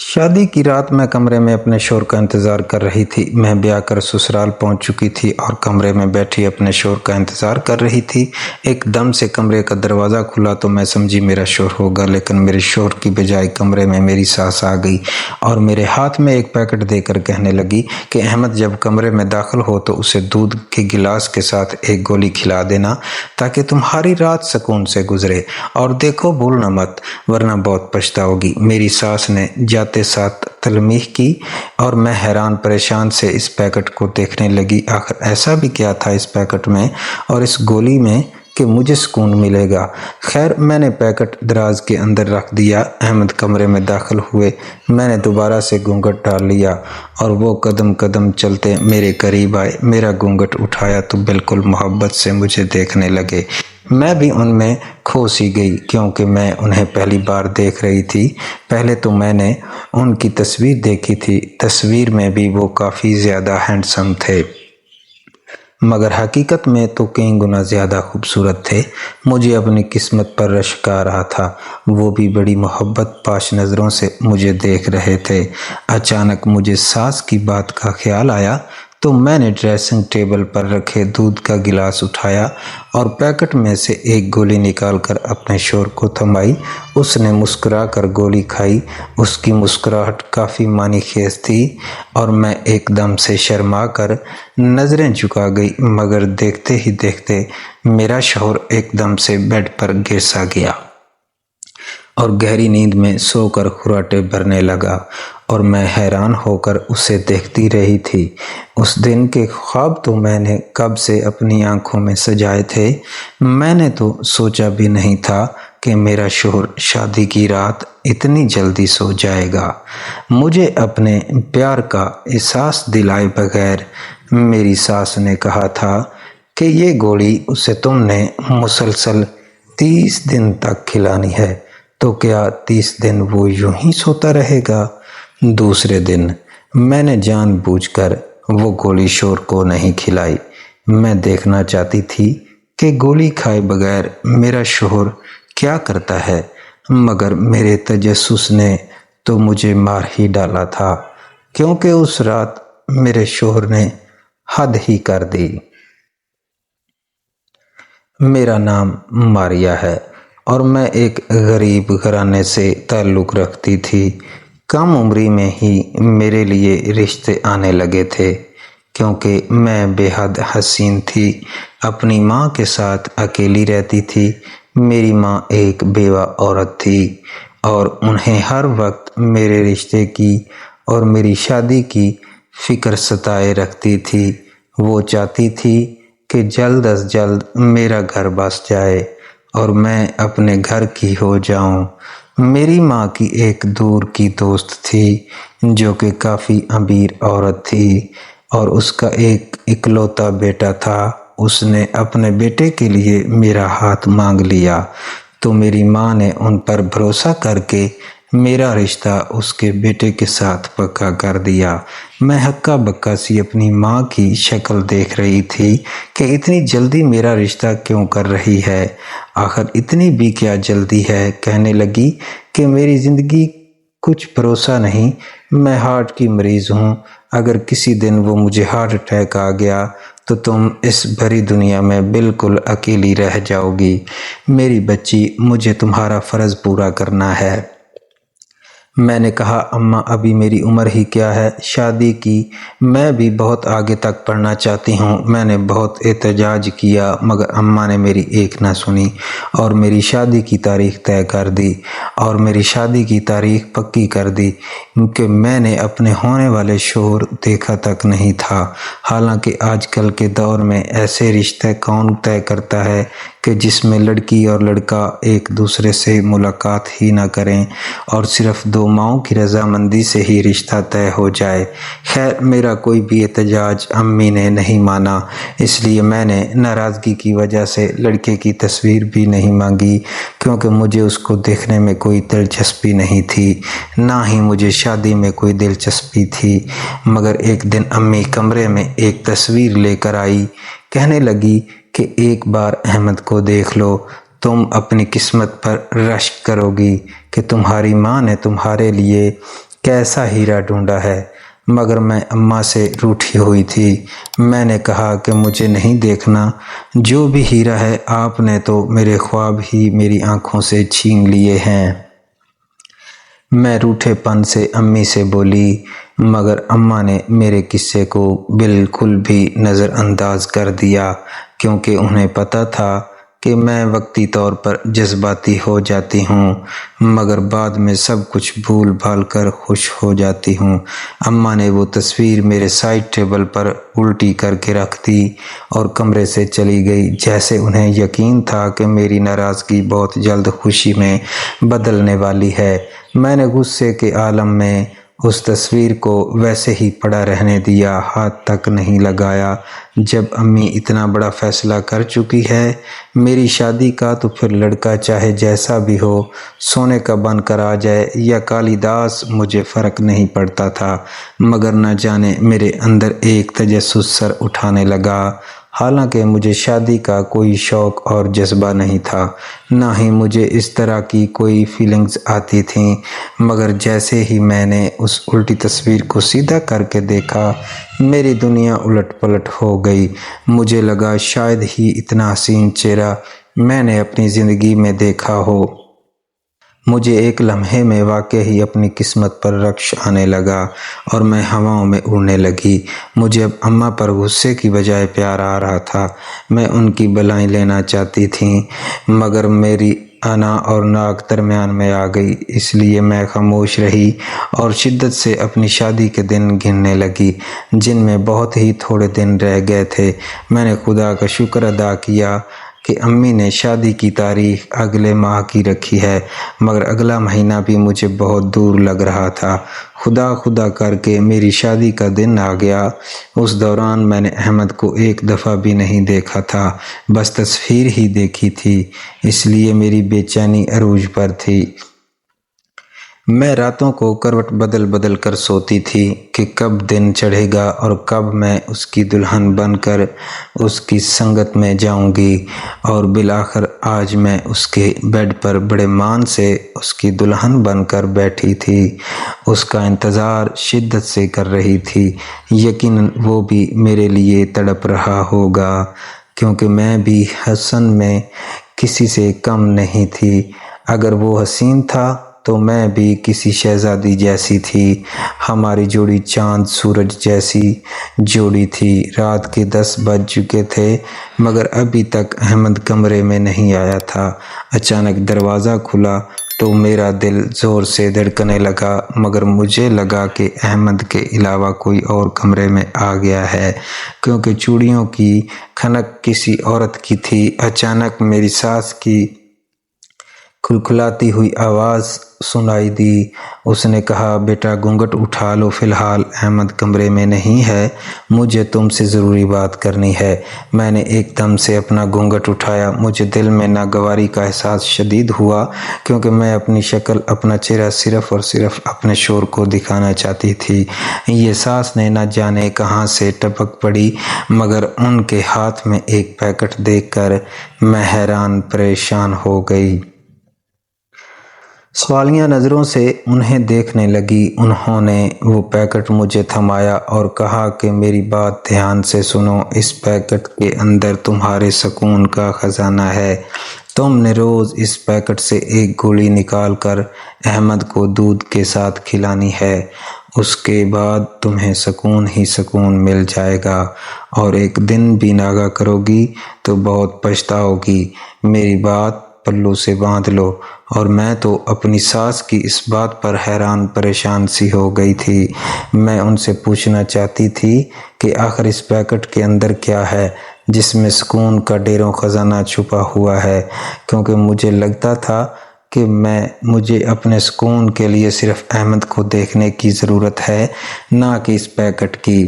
शादी की रात मैं कमरे में अपने शौहर का इंतज़ार कर रही थी। मैं ब्याह कर ससुराल पहुंच चुकी थी और कमरे में बैठी अपने शौहर का इंतज़ार कर रही थी। एकदम से कमरे का दरवाज़ा खुला तो मैं समझी मेरा शौहर होगा, लेकिन मेरे शौहर की बजाय कमरे में मेरी सास आ गई और मेरे हाथ में एक पैकेट देकर कहने लगी कि अहमद जब कमरे में दाखिल हो तो उसे दूध के गिलास के साथ एक गोली खिला देना ताकि तुम्हारी रात सुकून से गुजरे, और देखो भूलना मत वरना बहुत पछताओगी। मेरी सास ने जाते साथ तलमीह की और मैं हैरान परेशान से इस पैकेट को देखने लगी। आखिर ऐसा भी क्या था इस पैकेट में और इस गोली में कि मुझे सुकून मिलेगा। खैर मैंने पैकेट दराज के अंदर रख दिया। अहमद कमरे में दाखिल हुए। मैंने दोबारा से घूंघट डाल लिया और वो कदम कदम चलते मेरे करीब आए। मेरा घूंघट उठाया तो बिल्कुल मोहब्बत से मुझे देखने लगे। मैं भी उनमें खो सी गई क्योंकि मैं उन्हें पहली बार देख रही थी। पहले तो मैंने उनकी तस्वीर देखी थी। तस्वीर में भी वो काफ़ी ज़्यादा हैंडसम थे, मगर हकीकत में तो कई गुना ज़्यादा खूबसूरत थे। मुझे अपनी किस्मत पर रश्क आ रहा था। वो भी बड़ी मोहब्बत पाश नज़रों से मुझे देख रहे थे। अचानक मुझे सास की बात का ख्याल आया तो मैंने ड्रेसिंग टेबल पर रखे दूध का गिलास उठाया और पैकेट में से एक गोली निकालकर अपने शौहर को थमाई। उसने मुस्कुरा कर गोली खाई। उसकी मुस्कुराहट काफ़ी मानीखेज थी और मैं एकदम से शर्मा कर नज़रें झुका गई, मगर देखते ही देखते मेरा शौहर एकदम से बेड पर गिर सा गया और गहरी नींद में सोकर खुराटे भरने लगा और मैं हैरान होकर उसे देखती रही थी। उस दिन के ख्वाब तो मैंने कब से अपनी आंखों में सजाए थे। मैंने तो सोचा भी नहीं था कि मेरा शौहर शादी की रात इतनी जल्दी सो जाएगा। मुझे अपने प्यार का एहसास दिलाए बगैर मेरी सास ने कहा था कि ये गोली उसे तुमने मुसलसल 30 दिन तक खिलानी है, तो क्या 30 दिन वो यूं ही सोता रहेगा। दूसरे दिन मैंने जानबूझकर वो गोली शौहर को नहीं खिलाई। मैं देखना चाहती थी कि गोली खाए बगैर मेरा शौहर क्या करता है, मगर मेरे तजस्सुस ने तो मुझे मार ही डाला था, क्योंकि उस रात मेरे शौहर ने हद ही कर दी। मेरा नाम मारिया है और मैं एक गरीब घराने से ताल्लुक़ रखती थी। कम उम्री में ही मेरे लिए रिश्ते आने लगे थे, क्योंकि मैं बेहद हसीन थी। अपनी माँ के साथ अकेली रहती थी। मेरी माँ एक बेवा औरत थी और उन्हें हर वक्त मेरे रिश्ते की और मेरी शादी की फ़िक्र सताए रखती थी। वो चाहती थी कि जल्द अज जल्द मेरा घर बस जाए और मैं अपने घर की हो जाऊं। मेरी माँ की एक दूर की दोस्त थी जो कि काफ़ी अमीर औरत थी और उसका एक इकलौता बेटा था। उसने अपने बेटे के लिए मेरा हाथ मांग लिया तो मेरी माँ ने उन पर भरोसा करके मेरा रिश्ता उसके बेटे के साथ पक्का कर दिया। मैं हक्का बक्का सी अपनी माँ की शक्ल देख रही थी कि इतनी जल्दी मेरा रिश्ता क्यों कर रही है। आखिर इतनी भी क्या जल्दी है। कहने लगी कि मेरी ज़िंदगी कुछ भरोसा नहीं, मैं हार्ट की मरीज़ हूँ। अगर किसी दिन वो मुझे हार्ट अटैक आ गया तो तुम इस भरी दुनिया में बिल्कुल अकेली रह जाओगी। मेरी बच्ची, मुझे तुम्हारा फ़र्ज़ पूरा करना है। मैंने कहा, अम्मा अभी मेरी उम्र ही क्या है शादी की, मैं भी बहुत आगे तक पढ़ना चाहती हूँ। मैंने बहुत एहतजाज किया मगर अम्मा ने मेरी एक ना सुनी और मेरी शादी की तारीख़ तय कर दी और मेरी शादी की तारीख़ पक्की कर दी, क्योंकि मैंने अपने होने वाले शौहर देखा तक नहीं था। हालांकि आजकल के दौर में ऐसे रिश्ते कौन तय करता है कि जिसमें लड़की और लड़का एक दूसरे से मुलाकात ही ना करें और सिर्फ दो माओं की रजामंदी से ही रिश्ता तय हो जाए। खैर मेरा कोई भी एहतजाज अम्मी ने नहीं माना, इसलिए मैंने नाराज़गी की वजह से लड़के की तस्वीर भी नहीं मांगी, क्योंकि मुझे उसको देखने में कोई दिलचस्पी नहीं थी, ना ही मुझे शादी में कोई दिलचस्पी थी। मगर एक दिन अम्मी कमरे में एक तस्वीर लेकर आई। कहने लगी कि एक बार अहमद को देख लो, तुम अपनी किस्मत पर रश्क करोगी कि तुम्हारी माँ ने तुम्हारे लिए कैसा हीरा ढूंढा है, मगर मैं अम्मा से रूठी हुई थी। मैंने कहा कि मुझे नहीं देखना, जो भी हीरा है आपने तो मेरे ख्वाब ही मेरी आंखों से छीन लिए हैं। मैं रूठेपन से अम्मी से बोली, मगर अम्मा ने मेरे किस्से को बिल्कुल भी नज़रअंदाज कर दिया, क्योंकि उन्हें पता था कि मैं वक्ती तौर पर जज्बाती हो जाती हूँ, मगर बाद में सब कुछ भूल भाल कर खुश हो जाती हूँ। अम्मा ने वो तस्वीर मेरे साइड टेबल पर उल्टी करके रख दी और कमरे से चली गई, जैसे उन्हें यकीन था कि मेरी नाराज़गी बहुत जल्द खुशी में बदलने वाली है। मैंने गुस्से के आलम में उस तस्वीर को वैसे ही पड़ा रहने दिया, हाथ तक नहीं लगाया। जब अम्मी इतना बड़ा फैसला कर चुकी है मेरी शादी का, तो फिर लड़का चाहे जैसा भी हो, सोने का बनकर आ जाए या कालिदास, मुझे फ़र्क नहीं पड़ता था। मगर न जाने मेरे अंदर एक तजस्सुस सर उठाने लगा। हालांकि मुझे शादी का कोई शौक़ और जज्बा नहीं था, ना ही मुझे इस तरह की कोई फीलिंग्स आती थीं, मगर जैसे ही मैंने उस उल्टी तस्वीर को सीधा करके देखा, मेरी दुनिया उलट पलट हो गई। मुझे लगा शायद ही इतना हसीन चेहरा मैंने अपनी ज़िंदगी में देखा हो। मुझे एक लम्हे में वाकई ही अपनी किस्मत पर रक्श आने लगा और मैं हवाओं में उड़ने लगी। मुझे अब अम्मा पर गुस्से की बजाय प्यार आ रहा था। मैं उनकी बलाएं लेना चाहती थी, मगर मेरी अना और नाक दरमियान में आ गई, इसलिए मैं खामोश रही और शिद्दत से अपनी शादी के दिन गिनने लगी, जिनमें बहुत ही थोड़े दिन रह गए थे। मैंने खुदा का शुक्र अदा किया कि अम्मी ने शादी की तारीख अगले माह की रखी है, मगर अगला महीना भी मुझे बहुत दूर लग रहा था। खुदा खुदा करके मेरी शादी का दिन आ गया। उस दौरान मैंने अहमद को एक दफ़ा भी नहीं देखा था, बस तस्वीर ही देखी थी, इसलिए मेरी बेचैनी अरूज पर थी। मैं रातों को करवट बदल बदल कर सोती थी कि कब दिन चढ़ेगा और कब मैं उसकी दुल्हन बनकर उसकी संगत में जाऊंगी। और बिलाखिर आज मैं उसके बेड पर बड़े मान से उसकी दुल्हन बनकर बैठी थी, उसका इंतज़ार शिद्दत से कर रही थी। यकीनन वो भी मेरे लिए तड़प रहा होगा, क्योंकि मैं भी हसन में किसी से कम नहीं थी। अगर वो हसीन था तो मैं भी किसी शहजादी जैसी थी। हमारी जोड़ी चांद सूरज जैसी जोड़ी थी। रात के 10 बज चुके थे, मगर अभी तक अहमद कमरे में नहीं आया था। अचानक दरवाज़ा खुला तो मेरा दिल ज़ोर से धड़कने लगा, मगर मुझे लगा कि अहमद के अलावा कोई और कमरे में आ गया है, क्योंकि चूड़ियों की खनक किसी औरत की थी। अचानक मेरी सास की खुलखुलाती हुई आवाज़ सुनाई दी। उसने कहा, बेटा घूंघट उठा लो, फ़िलहाल अहमद कमरे में नहीं है, मुझे तुमसे ज़रूरी बात करनी है। मैंने एकदम से अपना घूंघट उठाया। मुझे दिल में नागवारी का एहसास शदीद हुआ, क्योंकि मैं अपनी शक्ल, अपना चेहरा सिर्फ़ और सिर्फ अपने शोर को दिखाना चाहती थी। ये सांस ने न जाने कहाँ से टपक पड़ी, मगर उनके हाथ में एक पैकेट देखकर मैं हैरान परेशान हो गई। सवालिया नज़रों से उन्हें देखने लगी। उन्होंने वो पैकेट मुझे थमाया और कहा कि मेरी बात ध्यान से सुनो, इस पैकेट के अंदर तुम्हारे सुकून का ख़जाना है। तुमने रोज़ इस पैकेट से एक गोली निकाल कर अहमद को दूध के साथ खिलानी है। उसके बाद तुम्हें सुकून ही सुकून मिल जाएगा, और एक दिन भी नागा करोगी तो बहुत पछताओगी। मेरी बात पल्लू से बांध लो। और मैं तो अपनी सास की इस बात पर हैरान परेशान सी हो गई थी। मैं उनसे पूछना चाहती थी कि आखिर इस पैकेट के अंदर क्या है, जिसमें सुकून का ढेरों खजाना छुपा हुआ है, क्योंकि मुझे लगता था कि मुझे अपने सुकून के लिए सिर्फ अहमद को देखने की ज़रूरत है, ना कि इस पैकेट की।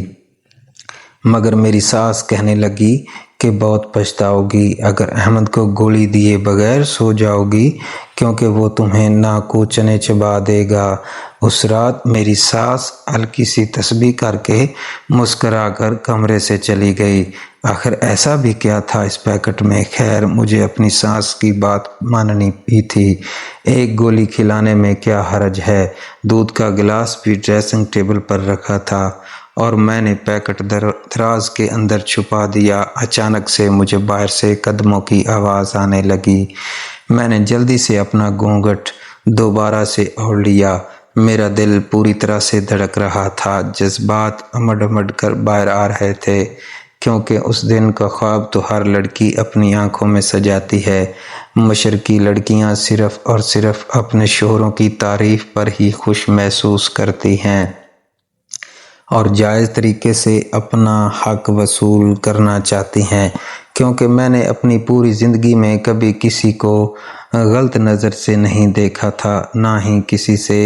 मगर मेरी सास कहने लगी कि बहुत पछताओगी अगर अहमद को गोली दिए बगैर सो जाओगी, क्योंकि वो तुम्हें नाकूचने चबा देगा। उस रात मेरी सास हल्की सी तस्बीह करके मुस्कराकर कमरे से चली गई। آخر ایسا بھی کیا تھا اس پیکٹ میں؟ خیر مجھے اپنی سانس کی بات ماننی بھی تھی۔ ایک گولی کھلانے میں کیا حرج ہے؟ دودھ کا گلاس بھی ڈریسنگ ٹیبل پر رکھا تھا اور میں نے پیکٹ دراز کے اندر چھپا دیا۔ اچانک سے مجھے باہر سے قدموں کی آواز آنے لگی۔ میں نے جلدی سے اپنا گھونگھٹ دوبارہ سے اوڑھ لیا۔ میرا دل پوری طرح سے دھڑک رہا تھا، جذبات امڑ امڑ کر باہر آ رہے تھے، کیونکہ اس دن کا خواب تو ہر لڑکی اپنی آنکھوں میں سجاتی ہے۔ مشرقی لڑکیاں صرف اور صرف اپنے شوہروں کی تعریف پر ہی خوش محسوس کرتی ہیں اور جائز طریقے سے اپنا حق وصول کرنا چاہتی ہیں، کیونکہ میں نے اپنی پوری زندگی میں کبھی کسی کو غلط نظر سے نہیں دیکھا تھا، نہ ہی کسی سے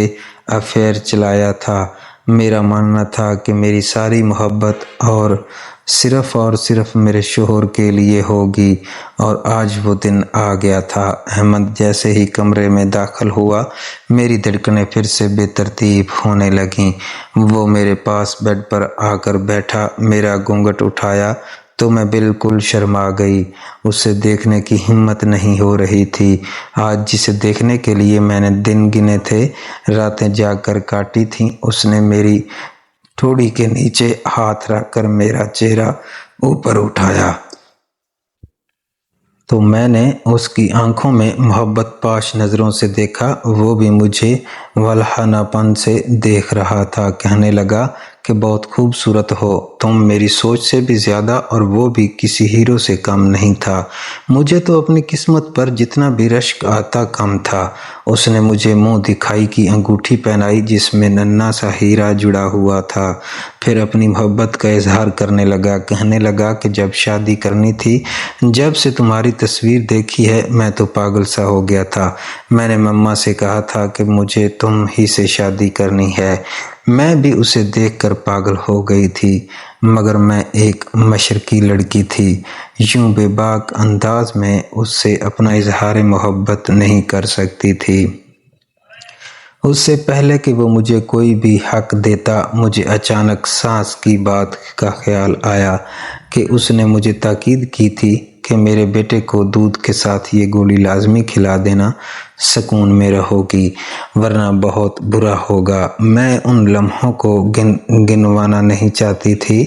افیئر چلایا تھا۔ میرا ماننا تھا کہ میری ساری محبت اور صرف میرے شوہر کے لیے ہوگی، اور آج وہ دن آ گیا تھا۔ احمد جیسے ہی کمرے میں داخل ہوا، میری دھڑکنیں پھر سے بے ترتیب ہونے لگیں۔ وہ میرے پاس بیڈ پر آ کر بیٹھا، میرا گھونگھٹ اٹھایا تو میں بالکل شرما گئی۔ اسے دیکھنے کی ہمت نہیں ہو رہی تھی۔ آج جسے دیکھنے کے لیے میں نے دن گنے تھے، راتیں جاگ کر کاٹی تھیں، اس نے میری ٹھوڑی کے نیچے ہاتھ رکھ کر میرا چہرہ اوپر اٹھایا تو میں نے اس کی آنکھوں میں محبت پاش نظروں سے دیکھا۔ وہ بھی مجھے ولہانہ پن سے دیکھ رہا تھا۔ کہنے لگا کہ بہت خوبصورت ہو تم، میری سوچ سے بھی زیادہ، اور وہ بھی کسی ہیرو سے کم نہیں تھا۔ مجھے تو اپنی قسمت پر جتنا بھی رشک آتا کم تھا۔ اس نے مجھے منہ دکھائی کی انگوٹھی پہنائی جس میں ننھا سا ہیرا جڑا ہوا تھا، پھر اپنی محبت کا اظہار کرنے لگا۔ کہنے لگا کہ جب شادی کرنی تھی، جب سے تمہاری تصویر دیکھی ہے میں تو پاگل سا ہو گیا تھا۔ میں نے مما سے کہا تھا کہ مجھے تم ہی سے شادی کرنی ہے۔ میں بھی اسے دیکھ کر پاگل ہو گئی تھی، مگر میں ایک مشرقی لڑکی تھی، یوں بے باک انداز میں اس سے اپنا اظہار محبت نہیں کر سکتی تھی۔ اس سے پہلے کہ وہ مجھے کوئی بھی حق دیتا، مجھے اچانک سانس کی بات کا خیال آیا کہ اس نے مجھے تاکید کی تھی کہ میرے بیٹے کو دودھ کے ساتھ یہ گولی لازمی کھلا دینا، سکون میں رہو گی، ورنہ بہت برا ہوگا۔ میں ان لمحوں کو گنوانا نہیں چاہتی تھی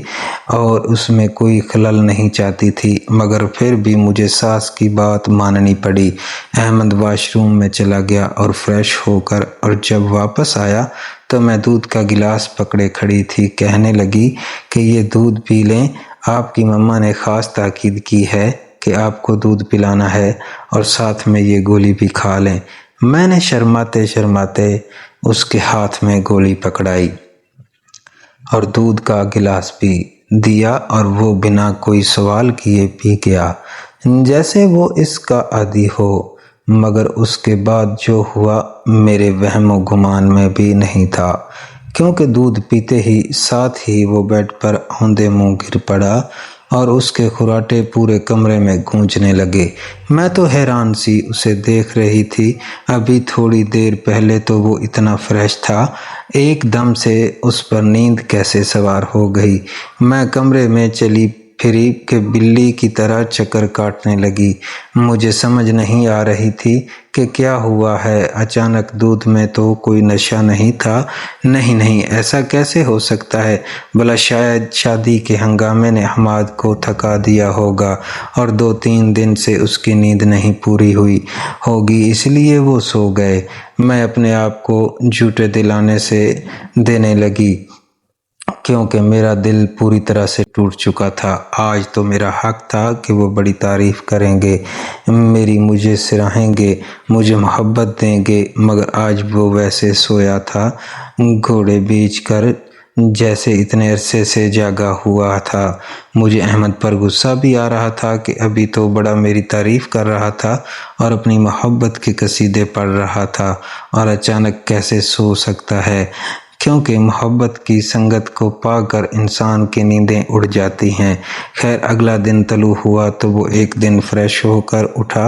اور اس میں کوئی خلل نہیں چاہتی تھی، مگر پھر بھی مجھے ساس کی بات ماننی پڑی۔ احمد واش روم میں چلا گیا اور فریش ہو کر، اور جب واپس آیا تو میں دودھ کا گلاس پکڑے کھڑی تھی۔ کہنے لگی کہ یہ دودھ پی لیں، آپ کی مما نے خاص تاکید کی ہے کہ آپ کو دودھ پلانا ہے، اور ساتھ میں یہ گولی بھی کھا لیں۔ میں نے شرماتے شرماتے اس کے ہاتھ میں گولی پکڑائی اور دودھ کا گلاس بھی دیا، اور وہ بنا کوئی سوال کیے پی گیا، جیسے وہ اس کا عادی ہو۔ مگر اس کے بعد جو ہوا میرے وہم و گمان میں بھی نہیں تھا، کیونکہ دودھ پیتے ہی ساتھ ہی وہ بیڈ پر اوندھے منہ گر پڑا اور اس کے خراٹے پورے کمرے میں گونجنے لگے۔ میں تو حیران سی اسے دیکھ رہی تھی۔ ابھی تھوڑی دیر پہلے تو وہ اتنا فریش تھا، ایک دم سے اس پر نیند کیسے سوار ہو گئی؟ میں کمرے میں چلی پھری کہ بلی کی طرح چکر کاٹنے لگی۔ مجھے سمجھ نہیں آ رہی تھی کہ کیا ہوا ہے۔ اچانک دودھ میں تو کوئی نشہ نہیں تھا۔ نہیں، ایسا کیسے ہو سکتا ہے؟ بھلا شاید شادی کے ہنگامے نے حماد کو تھکا دیا ہوگا اور 2-3 دن سے اس کی نیند نہیں پوری ہوئی ہوگی، اس لیے وہ سو گئے۔ میں اپنے آپ کو جھوٹے دلانے سے دینے لگی، کیونکہ میرا دل پوری طرح سے ٹوٹ چکا تھا۔ آج تو میرا حق تھا کہ وہ بڑی تعریف کریں گے میری، مجھے سراہیں گے، مجھے محبت دیں گے، مگر آج وہ ویسے سویا تھا گھوڑے بیچ کر جیسے اتنے عرصے سے جاگا ہوا تھا۔ مجھے احمد پر غصہ بھی آ رہا تھا کہ ابھی تو بڑا میری تعریف کر رہا تھا اور اپنی محبت کے قصیدے پڑھ رہا تھا، اور اچانک کیسے سو سکتا ہے؟ क्योंकि मोहब्बत की संगत को पाकर इंसान की नींदें उड़ जाती हैं। खैर अगला दिन तलू हुआ तो वो एक दिन फ्रेश होकर उठा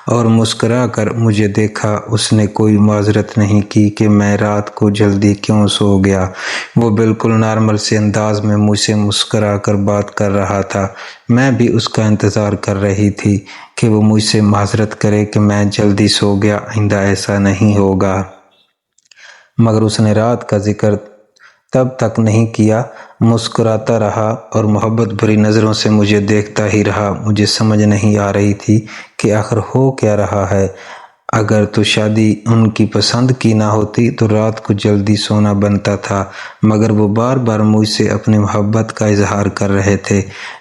और मुस्कुरा कर मुझे देखा। उसने कोई माजरत नहीं की कि मैं रात को जल्दी क्यों सो गया। वो बिल्कुल नॉर्मल से अंदाज में मुझसे मुस्कुरा कर बात कर रहा था। मैं भी उसका इंतज़ार कर रही थी कि वो मुझसे माजरत करे कि मैं जल्दी सो गया, आइंदा ऐसा नहीं होगा। मगर उसने रात का जिक्र तब तक नहीं किया। मुस्कुराता रहा और मोहब्बत भरी नज़रों से मुझे देखता ही रहा। मुझे समझ नहीं आ रही थी कि आखिर हो क्या रहा है। अगर तो शादी उनकी पसंद की ना होती तो रात को जल्दी सोना बनता था, मगर वो बार बार मुझसे अपनी मोहब्बत का इजहार कर रहे थे।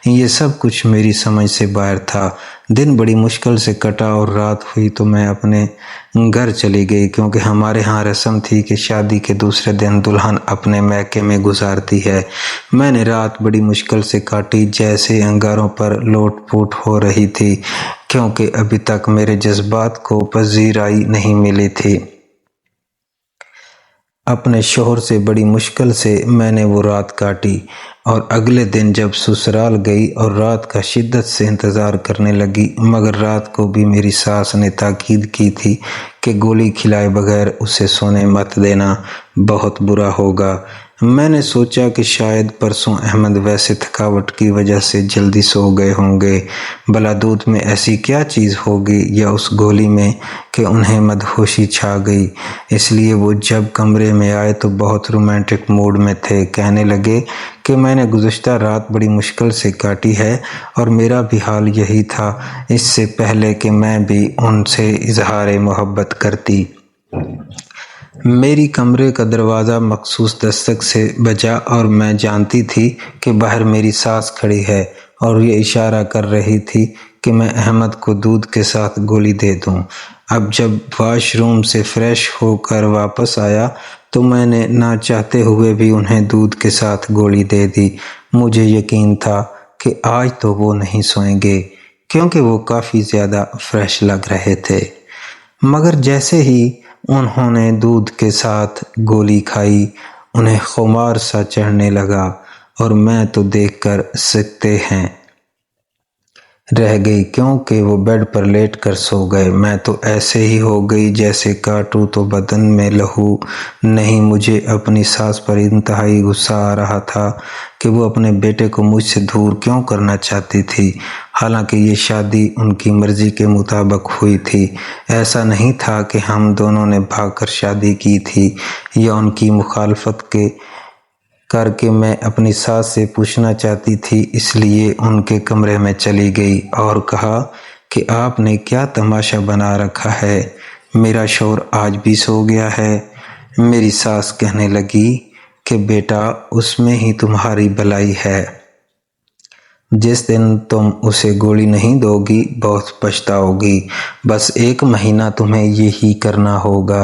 ये सब कुछ मेरी समझ से बाहर था। दिन बड़ी मुश्किल से कटा और रात हुई तो मैं अपने घर चली गई, क्योंकि हमारे यहाँ रस्म थी कि शादी के दूसरे दिन दुल्हन अपने मैके में गुजारती है। मैंने रात बड़ी मुश्किल से काटी, जैसे अंगारों पर लोट-पोट हो रही थी, क्योंकि अभी तक मेरे जज्बात को पजीराई नहीं मिली थी। अपने शोहर से बड़ी मुश्किल से मैंने वो रात काटी और अगले दिन जब ससुराल गई और रात का शिद्दत से इंतज़ार करने लगी, मगर रात को भी मेरी सास ने ताकीद की थी कि गोली खिलाए बगैर उसे सोने मत देना, बहुत बुरा होगा। मैंने सोचा कि शायद परसों अहमद वैसे थकावट की वजह से जल्दी सो गए होंगे। भला दूध में ऐसी क्या चीज़ होगी या उस गोली में कि उन्हें मदहोशी छा गई। इसलिए वो जब कमरे में आए तो बहुत रोमांटिक मूड में थे। कहने लगे कि मैंने गुज़श्ता रात बड़ी मुश्किल से काटी है और मेरा भी हाल यही था, इससे पहले कि मैं भी उनसे इजहार मोहब्बत करती। मेरी कमरे का दरवाज़ा मखसूस दस्तक से बजा और मैं जानती थी कि बाहर मेरी सास खड़ी है और ये इशारा कर रही थी कि मैं अहमद को दूध के साथ गोली दे दूं। अब जब वॉशरूम से फ्रेश होकर वापस आया तो मैंने ना चाहते हुए भी उन्हें दूध के साथ गोली दे दी। मुझे यकीन था कि आज तो वो नहीं सोएंगे, क्योंकि वो काफ़ी ज़्यादा फ्रेश लग रहे थे। मगर जैसे ही उन्होंने दूध के साथ गोली खाई, उन्हें खुमार सा चढ़ने लगा और मैं तो देखकर सकते हैं रह गई, क्योंकि वो बेड पर लेट कर सो गए। मैं तो ऐसे ही हो गई जैसे काटूं तो बदन में लहू नहीं। मुझे अपनी सास पर इंतहाई गुस्सा आ रहा था कि वो अपने बेटे को मुझसे दूर क्यों करना चाहती थी, हालांकि ये शादी उनकी मर्जी के मुताबिक हुई थी। ऐसा नहीं था कि हम दोनों ने भागकर शादी की थी या उनकी मुखालफत के करके मैं अपनी सास से पूछना चाहती थी। इसलिए उनके कमरे में चली गई और कहा कि आपने क्या तमाशा बना रखा है, मेरा शौहर आज भी सो गया है। मेरी सास कहने लगी कि बेटा उसमें ही तुम्हारी भलाई है, जिस दिन तुम उसे गोली नहीं दोगी बहुत पछताओगी। बस 1 महीना तुम्हें यही करना होगा।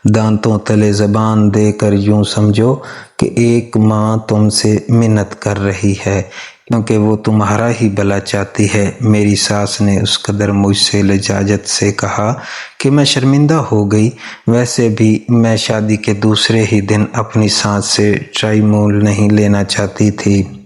दांतों तले ज़बान देकर यूं समझो कि एक माँ तुमसे मिन्नत कर रही है, क्योंकि वो तुम्हारा ही भला चाहती है। मेरी सास ने उस कदर मुझसे लजाजत से कहा कि मैं शर्मिंदा हो गई। वैसे भी मैं शादी के दूसरे ही दिन अपनी सास से ट्राइमूल नहीं लेना चाहती थी,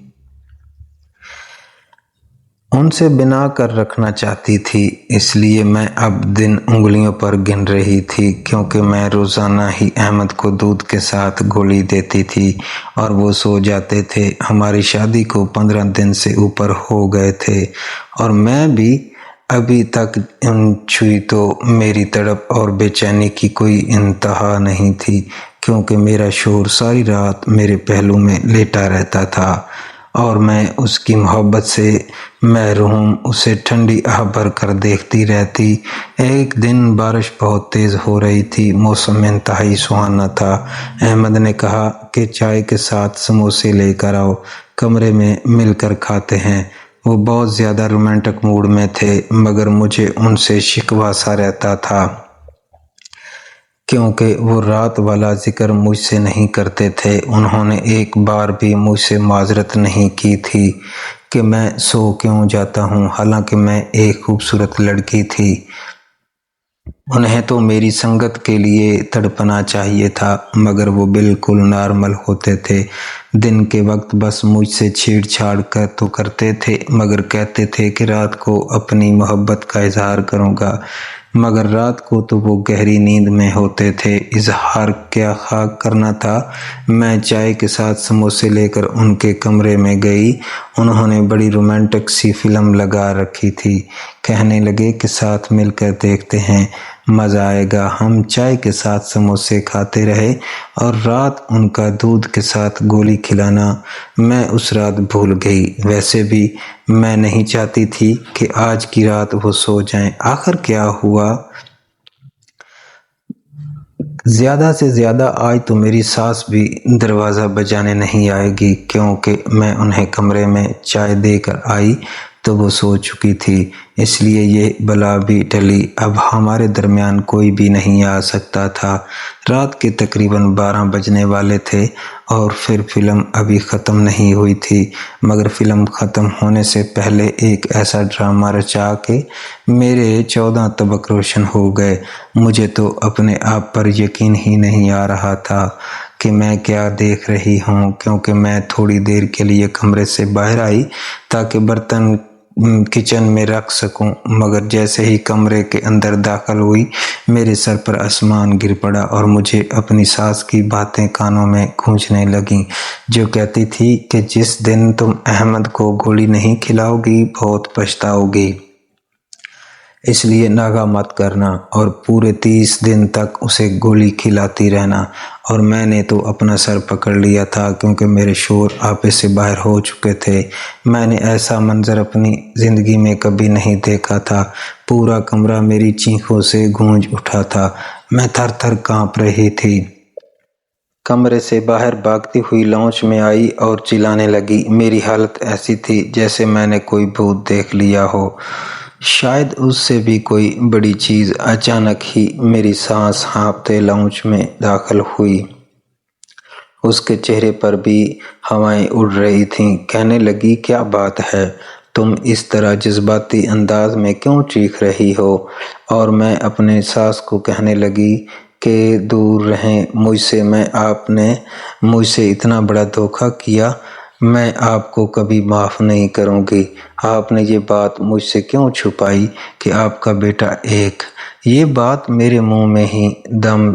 उनसे बिना कर रखना चाहती थी। इसलिए मैं अब दिन उंगलियों पर गिन रही थी, क्योंकि मैं रोज़ाना ही अहमद को दूध के साथ गोली देती थी और वो सो जाते थे। हमारी शादी को 15 दिन से ऊपर हो गए थे और मैं भी अभी तक छुई तो मेरी तड़प और बेचैनी की कोई इंतहा नहीं थी, क्योंकि मेरा शौहर सारी रात मेरे पहलू में लेटा रहता था और मैं उसकी मोहब्बत से महरूम उसे ठंडी आह भर कर देखती रहती। एक दिन बारिश बहुत तेज़ हो रही थी, मौसम इंतहाई सुहाना था। अहमद ने कहा कि चाय के साथ समोसे लेकर आओ, कमरे में मिलकर खाते हैं। वो बहुत ज़्यादा रोमांटिक मूड में थे, मगर मुझे उनसे शिकवा सा रहता था, क्योंकि वो रात वाला जिक्र मुझसे नहीं करते थे। उन्होंने एक बार भी मुझसे माजरत नहीं की थी कि मैं सो क्यों जाता हूँ, हालांकि मैं एक खूबसूरत लड़की थी। انہیں تو میری سنگت کے لیے تڑپنا چاہیے تھا، مگر وہ بالکل نارمل ہوتے تھے۔ دن کے وقت بس مجھ سے چھیڑ چھاڑ تو کرتے تھے، مگر کہتے تھے کہ رات کو اپنی محبت کا اظہار کروں گا، مگر رات کو تو وہ گہری نیند میں ہوتے تھے۔ اظہار کیا خاک کرنا تھا۔ میں چائے کے ساتھ سموسے لے کر ان کے کمرے میں گئی۔ انہوں نے بڑی رومانٹک سی فلم لگا رکھی تھی۔ کہنے لگے کہ ساتھ مل کر دیکھتے ہیں، مزہ آئے گا۔ ہم چائے کے ساتھ سموسے کھاتے رہے اور رات ان کا دودھ کے ساتھ گولی کھلانا میں اس رات بھول گئی۔ ویسے بھی میں نہیں چاہتی تھی کہ آج کی رات وہ سو جائیں۔ آخر کیا ہوا؟ زیادہ سے زیادہ آج تو میری ساس بھی دروازہ بجانے نہیں آئے گی، کیونکہ میں انہیں کمرے میں چائے دے کر آئی تو وہ سو چکی تھی، اس لیے یہ بلا بھی ٹلی۔ اب ہمارے درمیان کوئی بھی نہیں آ سکتا تھا۔ رات کے تقریباً 12 بجنے والے تھے اور پھر فلم ابھی ختم نہیں ہوئی تھی، مگر فلم ختم ہونے سے پہلے ایک ایسا ڈرامہ رچا کہ میرے 14 طبق روشن ہو گئے۔ مجھے تو اپنے آپ پر یقین ہی نہیں آ رہا تھا کہ میں کیا دیکھ رہی ہوں، کیونکہ میں تھوڑی دیر کے لیے کمرے سے باہر آئی تاکہ برتن کچن میں رکھ سکوں، مگر جیسے ہی کمرے کے اندر داخل ہوئی میرے سر پر آسمان گر پڑا اور مجھے اپنی ساس کی باتیں کانوں میں گونجنے لگیں، جو کہتی تھی کہ جس دن تم احمد کو گولی نہیں کھلاؤ گی بہت پچھتاؤ گی، اس لیے ناغہ مت کرنا اور پورے 30 دن تک اسے گولی کھلاتی رہنا۔ اور میں نے تو اپنا سر پکڑ لیا تھا، کیونکہ میرے شور آپے سے باہر ہو چکے تھے۔ میں نے ایسا منظر اپنی زندگی میں کبھی نہیں دیکھا تھا۔ پورا کمرہ میری چیخوں سے گونج اٹھا تھا۔ میں تھر تھر کانپ رہی تھی۔ کمرے سے باہر بھاگتی ہوئی لاؤنج میں آئی اور چلانے لگی۔ میری حالت ایسی تھی جیسے میں نے کوئی بھوت دیکھ لیا ہو، شاید اس سے بھی کوئی بڑی چیز۔ اچانک ہی میری سانس ہانپتے لاؤنج میں داخل ہوئی۔ اس کے چہرے پر بھی ہوائیں اڑ رہی تھیں۔ کہنے لگی، کیا بات ہے، تم اس طرح جذباتی انداز میں کیوں چیخ رہی ہو؟ اور میں اپنے ساس کو کہنے لگی کہ دور رہیں مجھ سے، آپ نے مجھ سے اتنا بڑا دھوکہ کیا، میں آپ کو کبھی معاف نہیں کروں گی۔ آپ نے یہ بات مجھ سے کیوں چھپائی کہ آپ کا بیٹا ایک؟ یہ بات میرے منہ میں ہی دم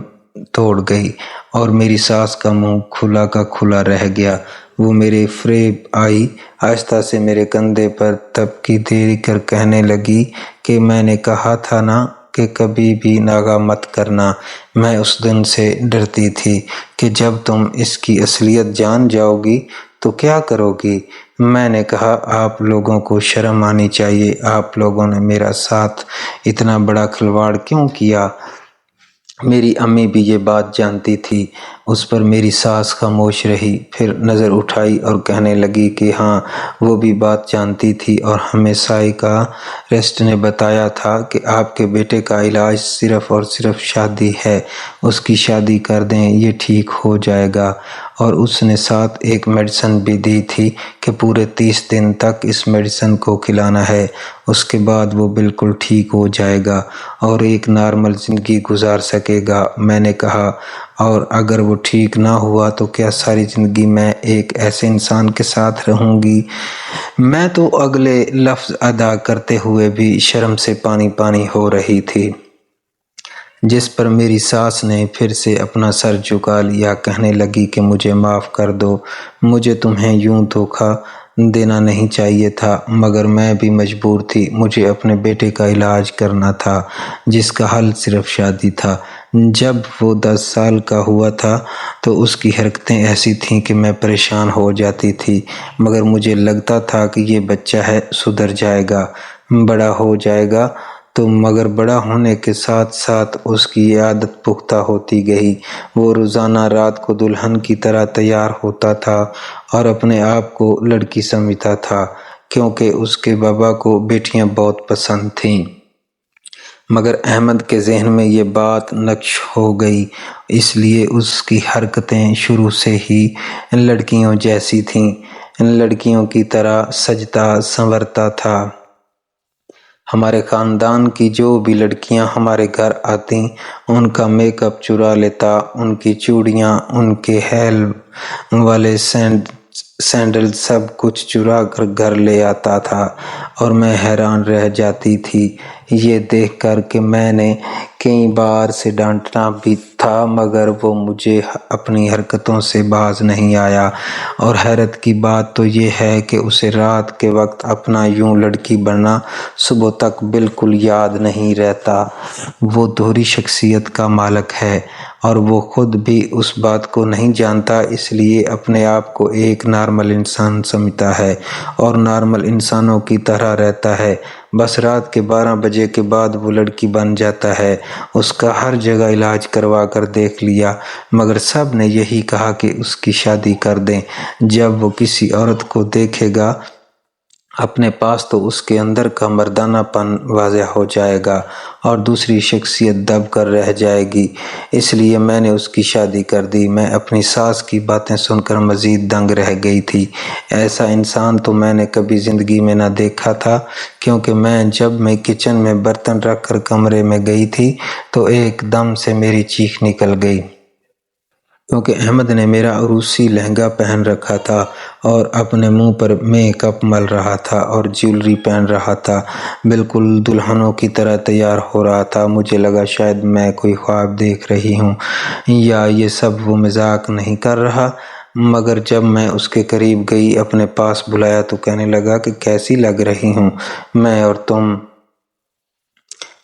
توڑ گئی اور میری ساس کا منہ کھلا کا کھلا رہ گیا۔ وہ میرے فریب آئی، آہستہ سے میرے کندھے پر تپکی دے کر کہنے لگی کہ میں نے کہا تھا نا کہ کبھی بھی ناغہ مت کرنا۔ میں اس دن سے ڈرتی تھی کہ جب تم اس کی اصلیت جان جاؤ گی تو کیا کرو گی؟ میں نے کہا، آپ لوگوں کو شرم آنی چاہیے، آپ لوگوں نے میرا ساتھ اتنا بڑا کھلواڑ کیوں کیا؟ میری امی بھی یہ بات جانتی تھی۔ اس پر میری ساس خاموش رہی، پھر نظر اٹھائی اور کہنے لگی کہ ہاں وہ بھی بات جانتی تھی، اور ہمیں سائیکارسٹ نے بتایا تھا کہ آپ کے بیٹے کا علاج صرف اور صرف شادی ہے، اس کی شادی کر دیں، یہ ٹھیک ہو جائے گا۔ اور اس نے ساتھ ایک میڈیسن بھی دی تھی کہ پورے 30 دن تک اس میڈیسن کو کھلانا ہے، اس کے بعد وہ بالکل ٹھیک ہو جائے گا اور ایک نارمل زندگی گزار سکے گا۔ میں نے کہا، اور اگر وہ ٹھیک نہ ہوا تو کیا ساری زندگی میں ایک ایسے انسان کے ساتھ رہوں گی؟ میں تو اگلے لفظ ادا کرتے ہوئے بھی شرم سے پانی پانی ہو رہی تھی، جس پر میری ساس نے پھر سے اپنا سر جھکا لیا۔ کہنے لگی کہ مجھے معاف کر دو، مجھے تمہیں یوں دھوکہ دینا نہیں چاہیے تھا، مگر میں بھی مجبور تھی، مجھے اپنے بیٹے کا علاج کرنا تھا جس کا حل صرف شادی تھا۔ جب وہ 10 سال کا ہوا تھا تو اس کی حرکتیں ایسی تھیں کہ میں پریشان ہو جاتی تھی، مگر مجھے لگتا تھا کہ یہ بچہ ہے، سدھر جائے گا، بڑا ہو جائے گا تو، مگر بڑا ہونے کے ساتھ ساتھ اس کی عادت پختہ ہوتی گئی۔ وہ روزانہ رات کو دلہن کی طرح تیار ہوتا تھا اور اپنے آپ کو لڑکی سمجھتا تھا، کیونکہ اس کے بابا کو بیٹیاں بہت پسند تھیں۔ مگر احمد کے ذہن میں یہ بات نقش ہو گئی، اس لیے اس کی حرکتیں شروع سے ہی لڑکیوں جیسی تھیں، لڑکیوں کی طرح سجتا سنورتا تھا۔ हमारे खानदान की जो भी लड़कियां हमारे घर आती उनका मेकअप चुरा लेता, उनकी चूड़ियां, उनके हेल वाले सैंडल सब कुछ चुरा कर घर ले आता था और मैं हैरान रह जाती थी ये देख कर कि मैंने कई बार से डांटना भी था मगर वो मुझे अपनी हरकतों से बाज नहीं आया। और हैरत की बात तो ये है कि उसे रात के वक्त अपना यूं लड़की बनना सुबह तक बिल्कुल याद नहीं रहता। वो दोहरी शख्सियत का मालिक है और वो खुद भी उस बात को नहीं जानता, इसलिए अपने आप को एक नॉर्मल इंसान समझता है और नॉर्मल इंसानों की तरह रहता है। बस रात के 12 बजे के बाद वो लड़की बन जाता है। उसका हर जगह इलाज करवा कर देख लिया मगर सब ने यही कहा कि उसकी शादी कर दें। जब वो किसी औरत को देखेगा अपने पास तो उसके अंदर का मर्दानापन वाज़ेह हो जाएगा और दूसरी शख्सियत दब कर रह जाएगी। इसलिए मैंने उसकी शादी कर दी। मैं अपनी सास की बातें सुनकर मज़ीद दंग रह गई थी। ऐसा इंसान तो मैंने कभी ज़िंदगी में ना देखा था, क्योंकि जब मैं किचन में बर्तन रख कर कमरे में गई थी तो एकदम से मेरी चीख निकल गई, क्योंकि अहमद ने मेरा रूसी लहंगा पहन रखा था और अपने मुंह पर मेकअप मल रहा था और ज्वेलरी पहन रहा था। बिल्कुल दुल्हनों की तरह तैयार हो रहा था। मुझे लगा शायद मैं कोई ख्वाब देख रही हूँ या ये सब वो मजाक नहीं कर रहा। मगर जब मैं उसके करीब गई, अपने पास बुलाया तो कहने लगा कि कैसी लग रही हूँ मैं और तुम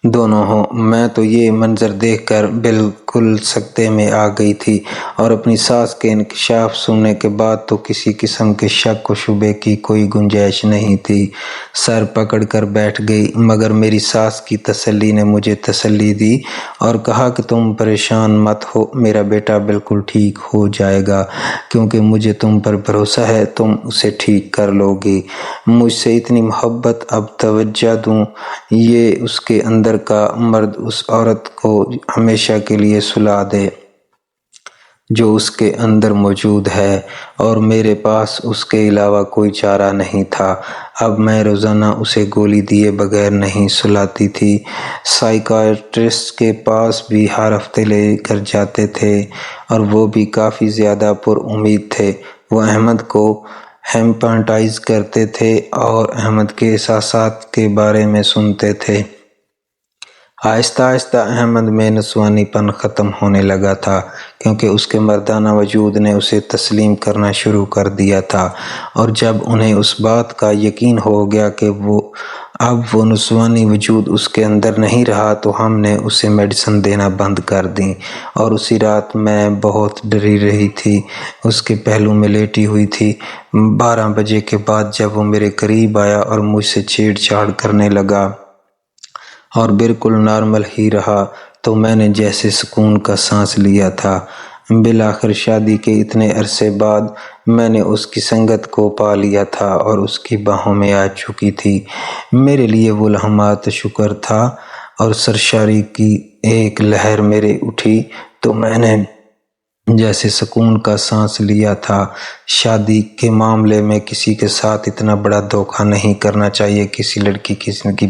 दोनों हो। मैं तो ये मंजर देखकर बिल्कुल सकते में आ गई थी और अपनी सास के इंकशाफ सुनने के बाद तो किसी किस्म के शक व शुबे की कोई गुंजाइश नहीं थी। सर पकड़ कर बैठ गई, मगर मेरी सास की तसल्ली ने मुझे तसल्ली दी और कहा कि तुम परेशान मत हो, मेरा बेटा बिल्कुल ठीक हो जाएगा, क्योंकि मुझे तुम पर भरोसा है, तुम उसे ठीक कर लोगी। मुझसे इतनी मोहब्बत, अब तवज्जो दूँ, ये उसके अंदर का मर्द उस औरत को हमेशा के लिए सुला दे जो उसके अंदर मौजूद है, और मेरे पास उसके अलावा कोई चारा नहीं था। अब मैं रोज़ाना उसे गोली दिए बगैर नहीं सुलाती थी। साइकियाट्रिस्ट के पास भी हर हफ्ते लेकर जाते थे और वो भी काफ़ी ज़्यादा पुरउम्मीद थे। वो अहमद को हिप्नोटाइज करते थे और अहमद के एहसासात के बारे में सुनते थे। आहिस्ता आहिस्ता अहमद में नस्वानीपन ख़त्म होने लगा था, क्योंकि उसके मर्दाना वजूद ने उसे तस्लीम करना शुरू कर दिया था। और जब उन्हें उस बात का यकीन हो गया कि अब वो नस्वानी वजूद उसके अंदर नहीं रहा, तो हमने उसे मेडिसिन देना बंद कर दी। और उसी रात मैं बहुत डरी रही थी, उसके पहलू में लेटी हुई थी। 12 बजे के बाद जब वो मेरे करीब आया और मुझसे छेड़छाड़ करने लगा और बिल्कुल नॉर्मल ही रहा, तो मैंने जैसे सुकून का सांस लिया था। बिलाखिर शादी के इतने अरसे बाद मैंने उसकी संगत को पा लिया था और उसकी बाहों में आ चुकी थी। मेरे लिए वो लम्हात शुक्र था और सरशारी की एक लहर मेरे उठी, तो मैंने जैसे सुकून का सांस लिया था। शादी के मामले में किसी के साथ इतना बड़ा धोखा नहीं करना चाहिए। किसी लड़की की जिंदगी